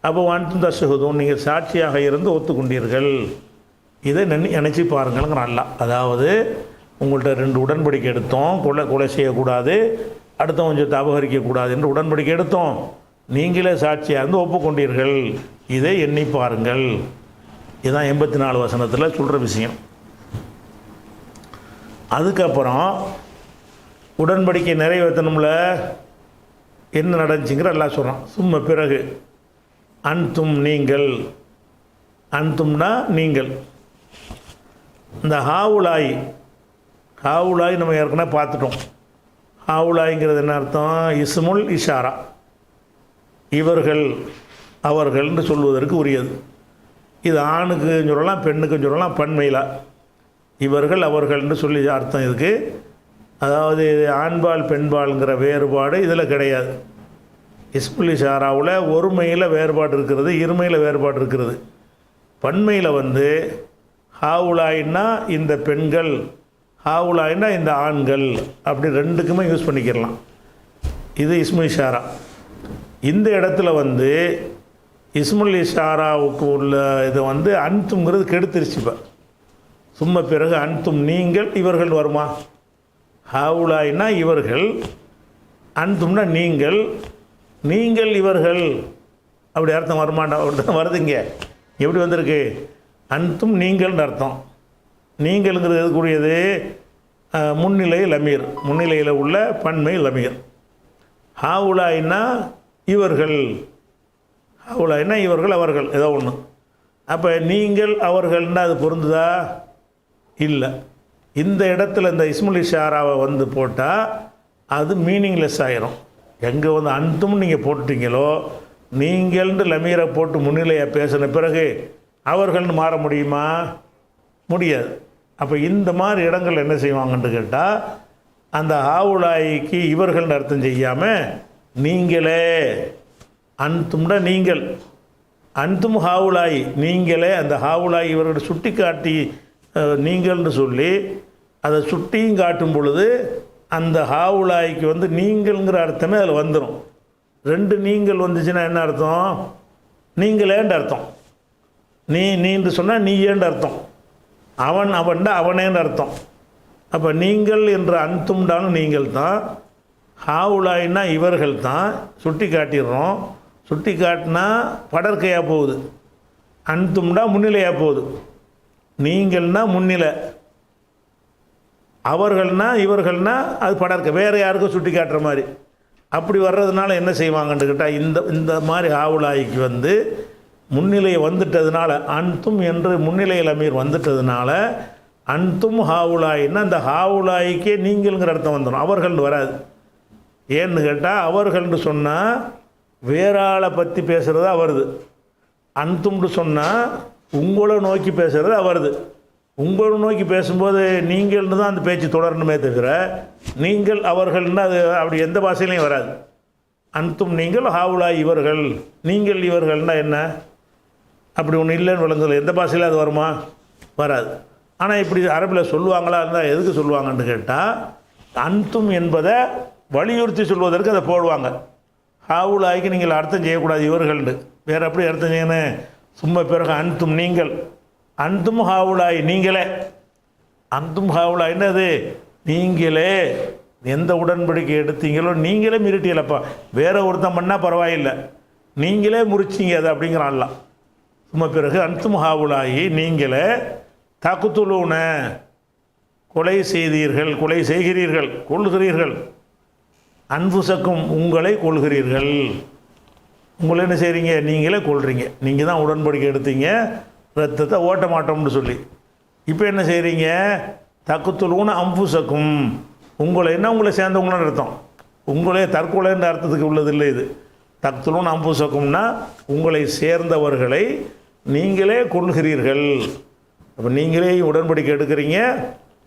S1: அப்போ அன்தும் தஷஹதூன், நீங்கள் சாட்சியாக இருந்து ஒத்துக்கொண்டீர்கள். இதை நினச்சி பாருங்கள்ங்கிற அல்லாஹ். அதாவது உங்கள்கிட்ட 2 உடன்படிக்கை எடுத்தோம், கொலை செய்யக்கூடாது, அடுத்தவன் சொத்தை அபகரிக்கக்கூடாது என்று உடன்படிக்கை எடுத்தோம். நீங்களே சாட்சியாக இருந்து ஒப்புக்கொண்டீர்கள். இதை எண்ணி பாருங்கள். இதுதான் 84 வசனத்தில் சொல்கிற விஷயம். அதுக்கப்புறம் உடன்படிக்கை நிறைவேற்றணும்ல, என்ன நடந்துச்சுங்கிற எல்லாம் சொல்கிறான். சும்மா பிறகு அன்தும், நீங்கள். அன்தும்னா நீங்கள். இந்த ஹாவுலாய் நம்ம ஏற்கனவே பார்த்துட்டோம். ஹாவுலாய்ங்கிறது என்ன அர்த்தம்? இஸ்முல் இஷாரா, இவர்கள் அவர்கள்னு சொல்வதற்கு உரியது. இது ஆணுக்கும் சொல்லலாம் பெண்ணுக்கும் சொல்லலாம் பன்மையில். இவர்கள் அவர்கள்னு சொல்லி அர்த்தம் இதுக்கு. அதாவது ஆண்பால் பெண்பால்ங்கிற வேறுபாடு இதில் கிடையாது. இஸ்முல் இஷாராவில் ஒருமையில் வேறுபாடு இருக்கிறது, இருமையில் வேறுபாடு இருக்கிறது. பன்மையில் வந்து ஹாவுலாயின்னா இந்த பெண்கள், ஹாவுலாயின்னா இந்த ஆண்கள், அப்படி ரெண்டுக்குமே யூஸ் பண்ணிக்கிறலாம். இது இஸ்முல் இஷாரா. இந்த இடத்துல வந்து இஸ்முல் இஷாராவுக்கு உள்ள இதை வந்து அன்தும்ங்கிறது கெடுத்துருச்சு. இப்போ சும்மா பிறகு அன்தும் நீங்கள் இவர்கள் வருமா? ஹாவுலாயின்னா இவர்கள், அன்தும்னா நீங்கள், நீங்கள் இவர்கள், அப்படி அர்த்தம் வருமாண்டா? அப்படி தான் வருதுங்க. எப்படி வந்திருக்கு? அன்தும் நீங்கள்னு அர்த்தம். நீங்கள்ங்கிறது எதுக்குரியது? முன்னிலை லமீர், முன்னிலையில் உள்ள பன்மை லமீர். ஹாவுலாயின்னா இவர்கள், ஹாவுலாயின்னா இவர்கள் அவர்கள், ஏதோ ஒன்று. அப்போ நீங்கள் அவர்கள்னா அது பொருந்துதா? இல்லை. இந்த இடத்துல இந்த இஸ்முல் இஷாராவை வந்து போட்டால் அது மீனிங்லெஸ் ஆயிரும். எங்கே வந்து அன்தும் நீங்கள் போட்டுட்டீங்களோ, நீங்கள்னு லமீரை போட்டு முன்னிலையாக பேசின பிறகு அவர்கள்னு மாற முடியுமா? முடியாது. அப்போ இந்த மாதிரி இடங்கள் என்ன செய்வாங்கன்னு கேட்டால், அந்த ஹாவுலாய்க்கு இவர்கள்னு அர்த்தம் செய்யாமல் நீங்களே, அன்தும்னா நீங்கள், அன்தும் ஹாவுலாய் நீங்களே, அந்த ஹாவுலாய் இவர்களை சுட்டி காட்டி நீங்கள்னு சொல்லி அதை சுட்டியும் காட்டும் பொழுது அந்த ஹாவுலாய்க்கு வந்து நீங்கள்ங்கிற அர்த்தமே அதில் வந்துடும். ரெண்டு நீங்கள் வந்துச்சுன்னா என்ன அர்த்தம்? நீங்களேன்ற அர்த்தம். நீன்று சொன்னால் நீயேன்ற அர்த்தம். அவன் அவன்டா அவனேன்னு அர்த்தம். அப்போ நீங்கள் என்ற அன்தும்டாலும் நீங்கள் தான், ஹாவுலாயின்னா இவர்கள் தான். சுட்டி காட்டிடுறோம். சுட்டி காட்டினா படற்கையாக போகுது, அன்தும்டா முன்னிலையாக போகுது. நீங்கள்னா முன்னிலை, அவர்கள்னா இவர்கள்னா அது படற்கை, வேறு யாருக்கும் சுட்டி காட்டுற மாதிரி. அப்படி வர்றதுனால என்ன செய்வாங்கன்னு கேட்டால், இந்த மாதிரி ஹாவுலாய்க்கு வந்து முன்னிலையை வந்துட்டதுனால, அன்தும் என்று முன்னிலையில் அமீர் வந்துட்டதுனால அன்தும் ஹாவுலாயின்னா அந்த ஹாவுலாய்க்கே நீங்கள்ங்கிற அர்த்தம் வந்துடும், அவர்கள்னு வராது. ஏன்னு கேட்டால் அவர்கள்னு சொன்னால் வேற ஆளை பற்றி பேசுகிறதா வருது. அன்தும்னு சொன்னால் உங்களை நோக்கி பேசுகிறதா வருது. உங்களை நோக்கி பேசும்போது நீங்கள்னு தான் அந்த பேச்சு தொடரணுமே தவிர நீங்கள் அவர்கள்னு அது அப்படி எந்த பாஷையிலையும் வராது. அன்தும் நீங்கள், ஹாவுலாய் இவர்கள், நீங்கள் இவர்கள்னா என்ன? அப்படி ஒன்று இல்லைன்னு விளங்குது. எந்த பாஷையில் அது வருமா? வராது. ஆனால் இப்படி அரபில் சொல்லுவாங்களா இருந்தால் எதுக்கு சொல்லுவாங்கன்னு கேட்டால், அன்தும் என்பதை வலியுறுத்தி சொல்வதற்கு அதை போடுவாங்க. ஹாவுலாய்க்கு நீங்கள் அர்த்தம் செய்யக்கூடாது இவர்கள்னு, வேறு எப்படி அர்த்தம் செய்யணும்? சும்மா பிறகு அன்தும் நீங்கள், அன்தும் ஹாவுலாய் நீங்களே, அன்தும் ஹாவுலாய்ன்னு அது நீங்களே எந்த உடன்படிக்கை எடுத்தீங்களோ நீங்களே மிரட்டியலப்பா. வேற ஒருத்தன் பண்ணால் பரவாயில்லை, நீங்களே முறிச்சிங்க அது அப்படிங்கிறான்லாம். சும்மா பிறகு அன்தும் ஹாவுலாயி நீங்களே, தகுத்துலூன கொலை செய்தீர்கள், கொலை செய்கிறீர்கள், கொள்கிறீர்கள், அன்புசக்கும் உங்களை கொள்கிறீர்கள். உங்களை என்ன செய்கிறீங்க? நீங்களே கொள்கிறீங்க. நீங்கள் தான் உடன்படிக்கை எடுத்தீங்க ரத்தத்தை ஓட்ட மாட்டோம்னு சொல்லி. இப்போ என்ன செய்கிறீங்க? தக்குத்துலூன அம்புசக்கும், உங்களை என்ன உங்களை சேர்ந்தவங்களான்னு அர்த்தம். உங்களே தற்கொலைன்ற அர்த்தத்துக்கு உள்ளது இல்லை இது. தக்குத்துலூன அம்புசக்கும்னா உங்களை சேர்ந்தவர்களை நீங்களே கொள்கிறீர்கள். அப்போ நீங்களே உடன்படிக்கை எடுக்கிறீங்க,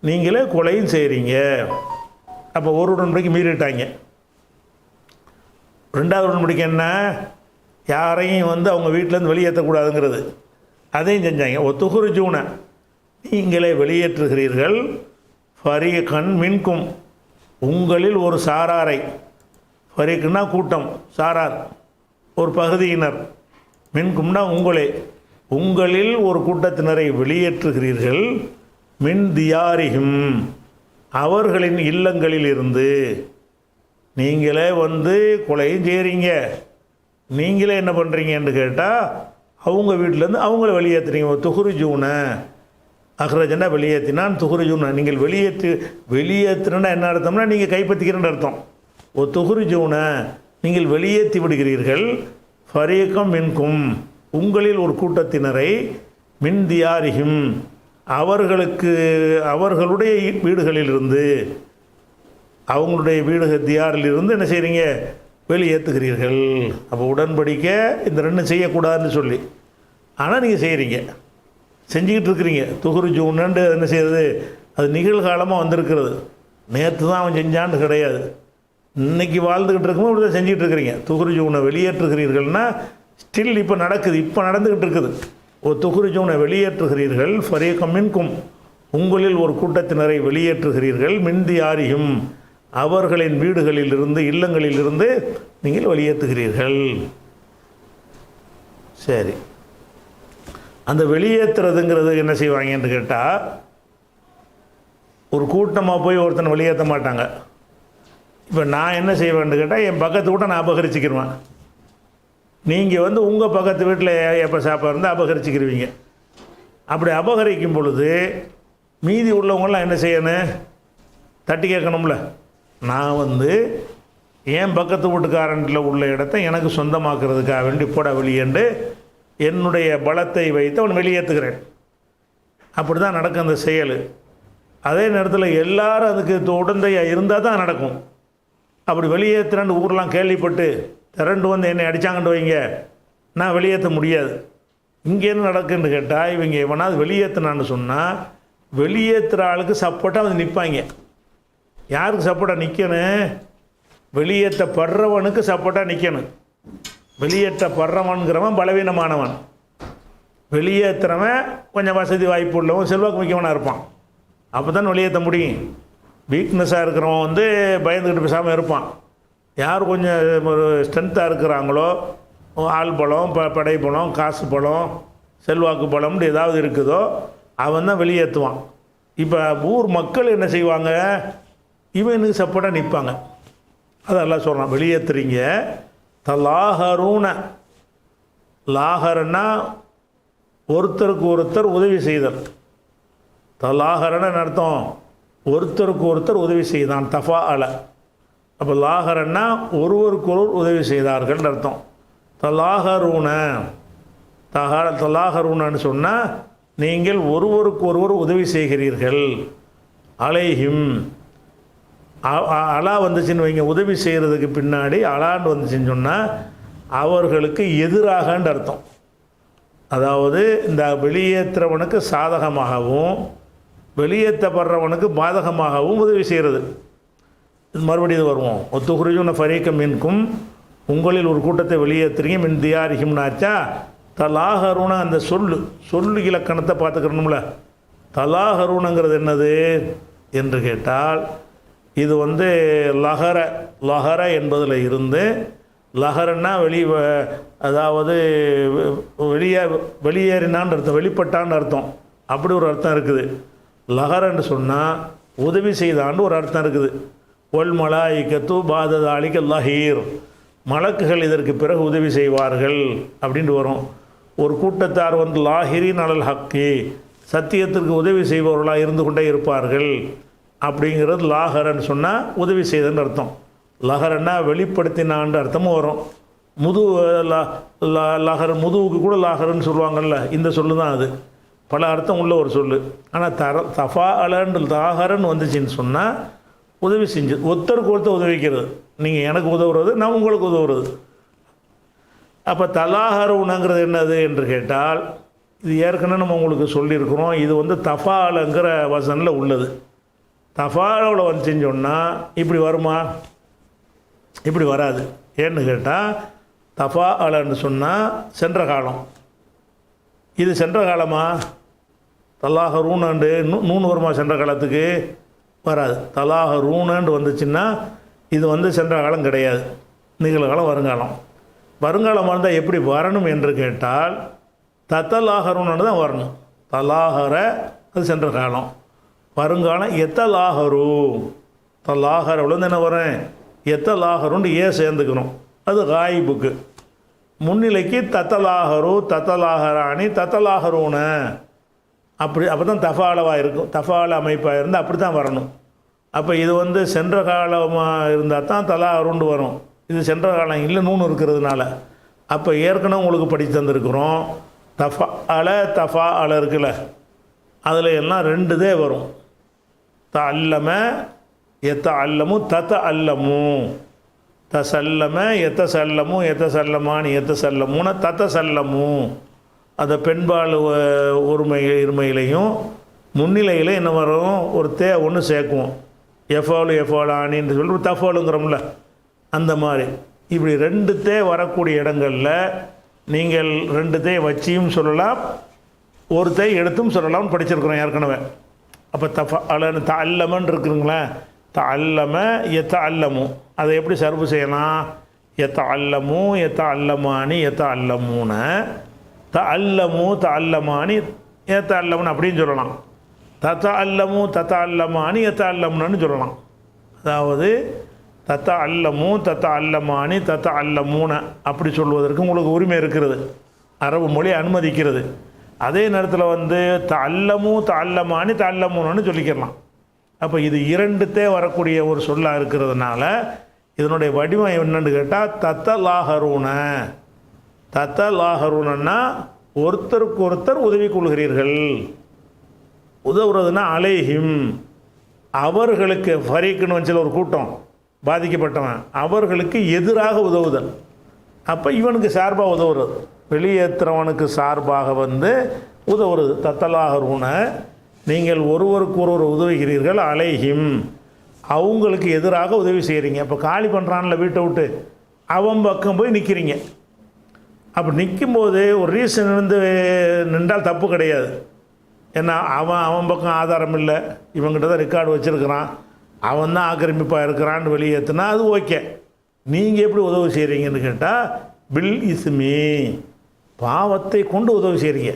S1: நீங்களே கொலையும் செய்கிறீங்க. அப்போ ஒரு உடன்படிக்கை மீறிட்டாங்க. ரெண்டாவது உடன்படிக்கை என்ன? யாரையும் வந்து அவங்க வீட்டிலேருந்து வெளியேற்றக்கூடாதுங்கிறது, அதையும் செஞ்சாங்க. ஒத்துகுருஜூன நீங்களே வெளியேற்றுகிறீர்கள், ஃபரீகன் மின்கும் உங்களில் ஒரு சாராரை, ஃபரீக்குன்னா கூட்டம், சாரார் ஒரு பகுதியினர், மின்கும்னா உங்களே, உங்களில் ஒரு கூட்டத்தினரை வெளியேற்றுகிறீர்கள், மின் தியாரிஹிம் அவர்களின் இல்லங்களில் இருந்து. நீங்களே வந்து கொலையும் செய்கிறீங்க, நீங்களே என்ன பண்ணுறீங்கன்னு கேட்டால் அவங்க வீட்டிலேருந்து அவங்கள வெளியேற்றுறீங்க. துகுருஜூன அஹ்ரஜனா வெளியேற்றினான், துகுருஜூன நீங்கள் வெளியேற்றுனா என்ன அர்த்தம்னா நீங்கள் கைப்பற்றிக்கிறேன்னு அர்த்தம். துகுருஜூன நீங்கள் வெளியேற்றி விடுகிறீர்கள், ஃபரீகம் மின்கும் உங்களில் ஒரு கூட்டத்தினரை, மின் தியாரிஹிம் அவர்களுக்கு அவர்களுடைய வீடுகளிலிருந்து, அவங்களுடைய வீடு தியாரிலிருந்து என்ன செய்கிறீங்க? வெளியேற்றுகிறீர்கள். அப்போ உடன்படிக்கை இந்த ரெண்டும் செய்யக்கூடாதுன்னு சொல்லி ஆனால் நீங்கள் செய்கிறீங்க, செஞ்சுக்கிட்டு இருக்கிறீங்க. துகுருஜூனன்ட்டு என்ன செய்கிறது, அது நிகழ்காலமாக வந்திருக்கிறது. நேற்று தான் அவன் செஞ்சான்னு கிடையாது. இன்றைக்கி வாழ்ந்துக்கிட்டு இருக்கும்போது இப்படி தான் செஞ்சுக்கிட்டு இருக்கிறீங்க. துகுருஜூனை வெளியேற்றுகிறீர்கள்னா ஸ்டில் இப்போ நடக்குது, இப்போ நடந்துக்கிட்டு இருக்குது. ஒரு துகுருஜூனை வெளியேற்றுகிறீர்கள், ஃபரீகம் மின்கும், உங்களில் ஒரு கூட்டத்தினரை வெளியேற்றுகிறீர்கள், மின்தியாரியும், அவர்களின் வீடுகளிலிருந்து இல்லங்களிலிருந்து நீங்கள் வெளியேற்றுகிறீர்கள். சரி, அந்த வெளியேற்றுறதுங்கிறது என்ன செய்வாங்கன்னு கேட்டால், ஒரு கூட்டமாக போய் ஒருத்தனை வெளியேற்ற மாட்டாங்க. இப்போ நான் என்ன செய்வேன்னு கேட்டால், என் பக்கத்து கூட நான் அபகரிச்சிக்கிடுவேன். நீங்கள் வந்து உங்கள் பக்கத்து வீட்டில் எப்போ சாப்பாடு இருந்தால் அபகரிச்சிக்கிடுவீங்க. அப்படி அபகரிக்கும் பொழுது மீதி உள்ளவங்களாம் என்ன செய்யணும், தட்டி கேட்கணும்ல. நான் வந்து என் பக்கத்து வீட்டுக்காரன்ட்டில் உள்ள இடத்த எனக்கு சொந்தமாக்குறதுக்காக வேண்டி போட வெளியேண்டு என்னுடைய பலத்தை வைத்து அவன் வெளியேற்றுகிறேன். அப்படி தான் நடக்கும் அந்த செயல். அதே நேரத்தில் எல்லாரும் அதுக்கு உடந்தையாக இருந்தால் தான் நடக்கும். அப்படி வெளியேற்றுறேன்னு ஊரெலாம் கேள்விப்பட்டு திரண்டு வந்து என்னை அடித்தாங்கன்னு வைங்க, நான் வெளியேற்ற முடியாது. இங்கே என்ன நடக்குன்னு கேட்டால், இவங்க எவனாவது வெளியேற்றினான்னு சொன்னால் வெளியேற்றுற ஆளுக்கு சப்போர்ட்டாக வந்து நிற்பாங்க. யாருக்கு சப்போர்ட்டாக நிற்கணும், வெளியேற்றப்படுறவனுக்கு சப்போர்ட்டாக நிற்கணும். வெளியேற்றப்படுறவன்கிறவன் பலவீனமானவன், வெளியேற்றுறவன் கொஞ்சம் வசதி வாய்ப்பு உள்ளவன் செல்வாக்கு மிக்கவனாக இருப்பான். அப்போ தான் வெளியேற்ற முடியும். வீக்னஸாக இருக்கிறவன் வந்து பயந்துக்கிட்டு பேசாமல் இருப்பான். யார் கொஞ்சம் ஒரு ஸ்ட்ரென்த்தாக இருக்கிறாங்களோ, ஆள் பலம், படை பலம், காசு பலம், செல்வாக்கு பலம்னு ஏதாவது இருக்குதோ அவன் தான் வெளியேற்றுவான். இப்போ ஊர் மக்கள் என்ன செய்வாங்க, இவனுக்கு சப்போர்ட்டாக நிற்பாங்க. அதெல்லாம் சொல்கிறான், வெளியேற்றுறீங்க. தலாஹரூன, லாஹரன்னா ஒருத்தருக்கு ஒருத்தர் உதவி செய்தல். தலாஹரன்னு அர்த்தம் ஒருத்தருக்கு ஒருத்தர் உதவி செய்தான், தஃபா அல. அப்போ லாஹரன்னா ஒருவருக்கொருவர் உதவி செய்தார்கள் அர்த்தம். தலாஹரூன, தலாஹரூனன்னு சொன்னால் நீங்கள் ஒருவருக்கு ஒருவர் உதவி செய்கிறீர்கள். அலைஹிம், அலா வந்துச்சுன்னு வைங்க, உதவி செய்கிறதுக்கு பின்னாடி அலான்னு வந்துச்சுன்னு சொன்னால் அவர்களுக்கு எதிராகன்னு அர்த்தம். அதாவது இந்த வெளியேற்றவனுக்கு சாதகமாகவும் வெளியேற்றப்படுறவனுக்கு பாதகமாகவும் உதவி செய்கிறது. இது மறுபடியும் வருவோம். ஒத்துகுரிஜுன ஃபரீகம் மின்கும், உங்களில் ஒரு கூட்டத்தை வெளியேற்றுறீங்க. மின் தியாரிஹிம்னாச்சா தலாஹரூன, அந்த சொல்லு இலக்கணத்தை பார்த்துக்கணும்ல. தலாஹரூனங்கிறது என்னது என்று கேட்டால், இது வந்து லஹர என்பதில் இருந்து, லஹரன்னா அதாவது வெளியேறினான்னு அர்த்தம், வெளிப்பட்டான்னு அர்த்தம். அப்படி ஒரு அர்த்தம் இருக்குது. லஹரன்னு சொன்னால் உதவி செய்தான்னு ஒரு அர்த்தம் இருக்குது. ஒல் மலாயிக்கத்து பாததாலிக்க லஹீர், மலக்குகள் இதற்கு பிறகு உதவி செய்வார்கள் அப்படின்ட்டு வரும். ஒரு கூட்டத்தார் வந்து லாஹிரின் அலல் ஹக்கி, சத்தியத்திற்கு உதவி செய்பவர்களாக இருந்து கொண்டே இருப்பார்கள் அப்படிங்கிறது லாஹரன்னு சொன்னால் உதவி செய்தன்னு அர்த்தம். லஹரன்னா வெளிப்படுத்தினான்ற அர்த்தமும் வரும். லஹர், முதுவுக்கு கூட லாஹர்ன்னு சொல்லுவாங்கள்ல, இந்த சொல்லு தான் அது. பல அர்த்தம் உள்ள ஒரு சொல்லு. ஆனால் தஃபா அலன்று லாஹரன்னு வந்துச்சின்னு சொன்னால் உதவி செஞ்சு, ஒருத்தருக்கு ஒருத்தர் உதவிக்கிறது. நீங்கள் எனக்கு உதவுறது, நான் உங்களுக்கு உதவுறது. அப்போ தலாஹரவுனங்கிறது என்னது என்று கேட்டால், இது ஏற்கனவே நம்ம உங்களுக்கு சொல்லியிருக்கிறோம். இது வந்து தஃபாலங்கிற வசனில் உள்ளது. தஃபாலோட வந்துச்சுன்னு சொன்னால் இப்படி வருமா, இப்படி வராது. ஏன்னு கேட்டால் தஃபா அலன்னு சொன்னால் சென்ற காலம். இது சென்ற காலமா, தலாஹரூனாண்டு நூன் வருமா, சென்ற காலத்துக்கு வராது. தலாஹரூனாண்டு வந்துச்சுன்னா இது வந்து சென்ற காலம் கிடையாது, நிகழ்காலம், வருங்காலம். வருங்காலமாக இருந்தால் எப்படி வரணும் என்று கேட்டால் தத்தலாஹரூன்னு தான் வரணும். தலாஹர அது சென்ற காலம், வருங்காலம் எத்தலாஹரு. தலாஹரவில் வந்து என்ன வரேன், எத்தலாஹருன்னு சேர்ந்துக்கணும். அது காயிபுக்கு. முன்னிலைக்கு தத்தலாஹரு, தத்தலாஹராணி, தத்தலாஹரூன, அப்படி அப்போ தான் தஃபாலவாக இருக்கும். தஃபால அமைப்பாக இருந்தால் அப்படி தான் வரணும். அப்போ இது வந்து சென்ற காலமாக இருந்தால் தான் தலாஹருண்டு வரும். இது சென்ற காலம் இல்லை, நூன் இருக்கிறதுனால. அப்போ ஏற்கனவே உங்களுக்கு படித்து தந்துருக்குறோம். தஃபா அல இருக்குல்ல, அதில் எல்லாம் ரெண்டு தே வரும். தல்லம எத்த அல்லமு தத்த அல்லமு, தசல்லம எத்த சல்லமு, எத்த சல்லமானி எத்த சல்லமுன தத்த சல்லமு. அதை பெண்பால் ஒருமை இருமையிலையும் முன்னிலையில் என்ன வரும், ஒரு தே ஒன்று சேர்க்குவோம். எஃபாலு ஆனின்னு சொல்லி ஒரு தஃபாலுங்கிறோம்ல, அந்த மாதிரி இப்படி 2 தே வரக்கூடிய இடங்களில் நீங்கள் 2 தே வச்சியும் சொல்லலாம், ஒரு தே எடுத்தும் சொல்லலாம்னு படிச்சிருக்கிறோம் ஏற்கனவே. அப்போ அல்லன்னு தஅல்லமன்னு இருக்குதுங்களேன், தஅல்லம யதஅல்லமு, அதை எப்படி சர்வு செய்யலாம்? யதஅல்லமு யதஅல்லமானி யதஅல்லமூன, தஅல்லமு தஅல்லமானி யதஅல்லமுன்னு அப்படின்னு சொல்லலாம். ததஅல்லமு ததஅல்லமானி யதஅல்லமுன்னு சொல்லலாம். அதாவது ததஅல்லமு ததஅல்லமானி ததஅல்லமூன அப்படி சொல்வதற்கு உங்களுக்கு உரிமை இருக்கிறது, அரபு மொழி அனுமதிக்கிறது. அதே நேரத்தில் வந்து தஅல்லமு தஅல்லமானி தஅல்லமூனன்னு சொல்லிக்கலாம். அப்போ இது 2 தே வரக்கூடிய ஒரு சொல்லாக இருக்கிறதுனால இதனுடைய வடிவம் என்னன்னு கேட்டால் தத்தலாகரூனா ஒருத்தருக்கு ஒருத்தர் உதவி கொள்கிறீர்கள். உதவுறதுன்னா அலைஹிம், அவர்களுக்கு ஃபரீக்குன்னு வச்சு ஒரு கூட்டம் பாதிக்கப்பட்டவன், அவர்களுக்கு எதிராக உதவுதல். அப்போ இவனுக்கு சார்பாக உதவுறது, வெளியேற்றுறவனுக்கு சார்பாக வந்து உதவுறது. தத்தலாகரூன, நீங்கள் ஒருவருக்கு ஒருவர் உதவுகிறீர்கள், அலைஹிம், அவங்களுக்கு எதிராக உதவி செய்கிறீங்க. அப்போ காலி பண்ணுறான்ல வீட்டை விட்டு, அவன் பக்கம் போய் நிற்கிறீங்க. அப்போ நிற்கும்போது ஒரு ரீசன் இருந்து நின்றால் தப்பு கிடையாது. ஏன்னா அவன் பக்கம் ஆதாரம் இல்லை, இவங்ககிட்ட தான் ரெக்கார்டு வச்சுருக்கிறான், அவன் தான் ஆக்கிரமிப்பாக இருக்கிறான்னு வெளியேற்றினா அது ஓகே. நீங்கள் எப்படி உதவி செய்கிறீங்கன்னு கேட்டால் பில் இஸ்மி, பாவத்தை கொண்டு உதவி செய்கிறீங்க.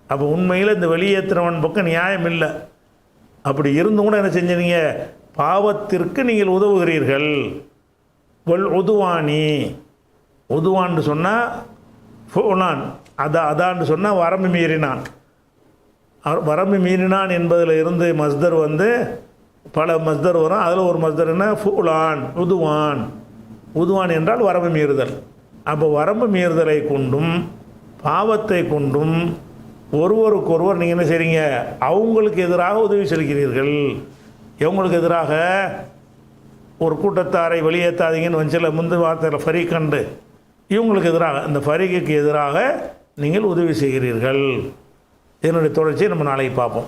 S1: அப்போ உண்மையில் இந்த வெளியேற்றுறவன் பக்கம் நியாயம் இல்லை. அப்படி இருந்தும் கூட என்ன செஞ்சீங்க, பாவத்திற்கு நீங்கள் உதவுகிறீர்கள். வல் உதுவானி, உதுவான்னு சொன்னால் ஃபுலான், அதான்னு சொன்னால் வரம்பு மீறினான். வரம்பு மீறினான் என்பதில் இருந்து மஸ்தர் வந்து பல மஸ்தர் வரும். அதில் ஒரு மஸ்தர் என்ன, ஃபுலான், உதுவான். உதுவான் என்றால் வரம்பு மீறுதல். அப்போ வரம்பு மீறுதலை கொண்டும் பாவத்தை கொண்டும் ஒருவருக்கொருவர் நீங்கள் என்ன செய்கிறீங்க, அவங்களுக்கு எதிராக உதவி செலுத்துகிறீர்கள். இவங்களுக்கு எதிராக ஒரு கூட்டத்தாரை வெளியேற்றாதீங்கன்னு வஞ்சில் முந்தைய வார்த்தையில் ஃபரீக்கண்டு, இவங்களுக்கு எதிராக, இந்த ஃபரீக்குக்கு எதிராக நீங்கள் உதவி செய்கிறீர்கள். இதனுடைய தொடர்ச்சியை நம்ம நாளைக்கு பார்ப்போம்.